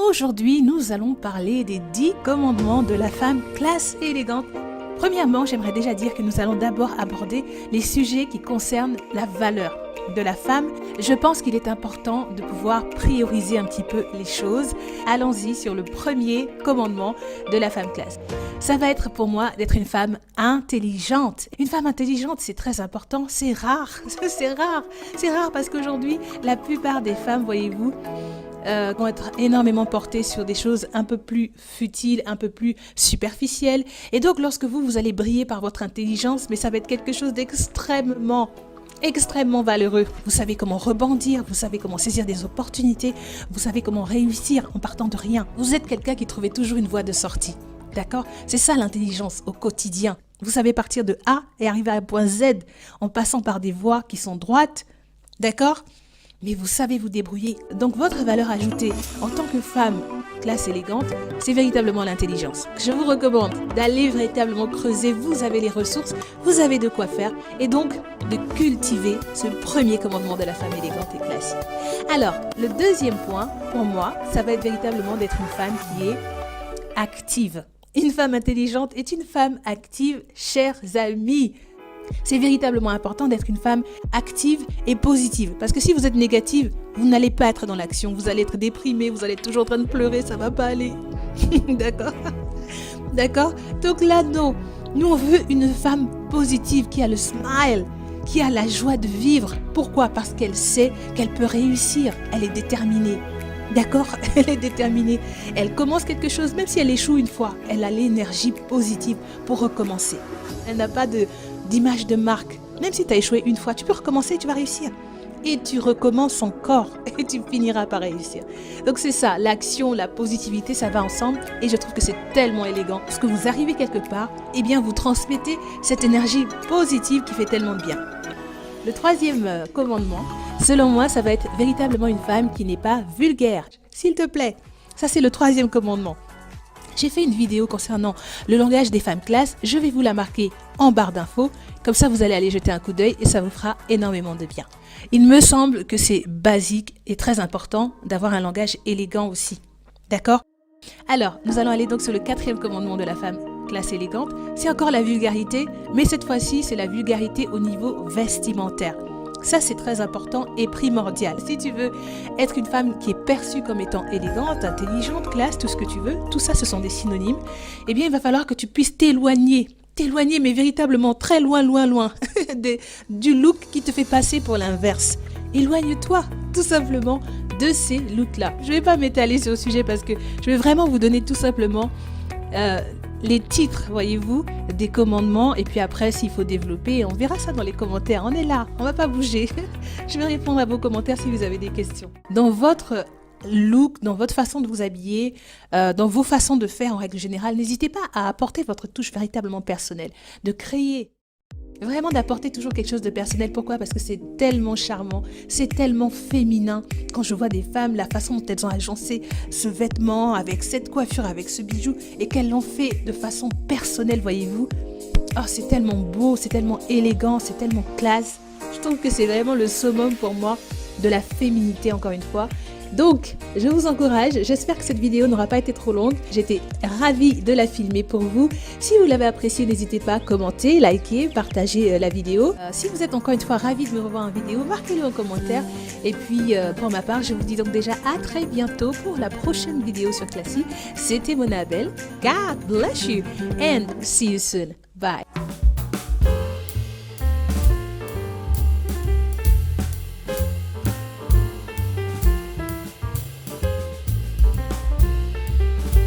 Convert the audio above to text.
Aujourd'hui, nous allons parler des 10 commandements de la femme classe et élégante. Premièrement, j'aimerais déjà dire que nous allons d'abord aborder les sujets qui concernent la valeur de la femme. Je pense qu'il est important de pouvoir prioriser un petit peu les choses. Allons-y sur le premier commandement de la femme classe. Ça va être pour moi d'être une femme intelligente. Une femme intelligente, c'est très important, c'est rare. C'est rare parce qu'aujourd'hui, la plupart des femmes, voyez-vous, vont être énormément portées sur des choses un peu plus futiles, un peu plus superficielles. Et donc, lorsque vous allez briller par votre intelligence, mais ça va être quelque chose d'extrêmement valeureux. Vous savez comment rebondir, vous savez comment saisir des opportunités, vous savez comment réussir en partant de rien. Vous êtes quelqu'un qui trouvait toujours une voie de sortie. D'accord? C'est ça l'intelligence au quotidien. Vous savez partir de A et arriver à un point Z en passant par des voies qui sont droites. D'accord? Mais vous savez vous débrouiller. Donc votre valeur ajoutée en tant que femme classe élégante, c'est véritablement l'intelligence. Je vous recommande d'aller véritablement creuser. Vous avez les ressources, vous avez de quoi faire et donc de cultiver ce premier commandement de la femme élégante et classique. Alors, le deuxième point pour moi, ça va être véritablement d'être une femme qui est active. Une femme intelligente est une femme active, chers amis. C'est véritablement important d'être une femme active et positive. Parce que si vous êtes négative, vous n'allez pas être dans l'action. Vous allez être déprimée, vous allez être toujours en train de pleurer, ça va pas aller. D'accord? D'accord? Donc là, non. Nous, on veut une femme positive qui a le smile, qui a la joie de vivre. Pourquoi? Parce qu'elle sait qu'elle peut réussir. Elle est déterminée. D'accord? Elle est déterminée. Elle commence quelque chose, même si elle échoue une fois. Elle a l'énergie positive pour recommencer. Elle n'a pas d'image de marque. Même si tu as échoué une fois, tu peux recommencer, tu vas réussir. Et tu recommences encore et tu finiras par réussir. Donc c'est ça, l'action, la positivité, ça va ensemble et je trouve que c'est tellement élégant. Parce que vous arrivez quelque part, eh bien vous transmettez cette énergie positive qui fait tellement de bien. Le troisième commandement, selon moi, ça va être véritablement une femme qui n'est pas vulgaire. S'il te plaît, ça c'est le troisième commandement. J'ai fait une vidéo concernant le langage des femmes classe. Je vais vous la marquer en barre d'infos. Comme ça, vous allez aller jeter un coup d'œil et ça vous fera énormément de bien. Il me semble que c'est basique et très important d'avoir un langage élégant aussi. D'accord? Alors, nous allons aller donc sur le quatrième commandement de la femme classe élégante. C'est encore la vulgarité, mais cette fois-ci, c'est la vulgarité au niveau vestimentaire. Ça, c'est très important et primordial. Si tu veux être une femme qui est perçue comme étant élégante, intelligente, classe, tout ce que tu veux, tout ça, ce sont des synonymes, eh bien, il va falloir que tu puisses t'éloigner, mais véritablement très loin du look qui te fait passer pour l'inverse. Éloigne-toi, tout simplement, de ces looks-là. Je ne vais pas m'étaler sur le sujet parce que je vais vraiment vous donner tout simplement les titres, voyez-vous, des commandements. Et puis après, s'il faut développer, on verra ça dans les commentaires. On est là, on ne va pas bouger. Je vais répondre à vos commentaires si vous avez des questions. Dans votre look, dans votre façon de vous habiller, dans vos façons de faire en règle générale, n'hésitez pas à apporter votre touche véritablement personnelle, de créer. Vraiment d'apporter toujours quelque chose de personnel. Pourquoi? Parce que c'est tellement charmant, c'est tellement féminin. Quand je vois des femmes, la façon dont elles ont agencé ce vêtement, avec cette coiffure, avec ce bijou, et qu'elles l'ont fait de façon personnelle, voyez-vous. Oh, c'est tellement beau, c'est tellement élégant, c'est tellement classe. Je trouve que c'est vraiment le summum pour moi de la féminité, encore une fois. Donc, je vous encourage, j'espère que cette vidéo n'aura pas été trop longue. J'étais ravie de la filmer pour vous. Si vous l'avez appréciée, n'hésitez pas à commenter, liker, partager la vidéo. Si vous êtes encore une fois ravis de me revoir en vidéo, marquez-le en commentaire. Et puis, pour ma part, je vous dis donc déjà à très bientôt pour la prochaine vidéo sur Classy. C'était Mona Abel. God bless you and see you soon. Bye.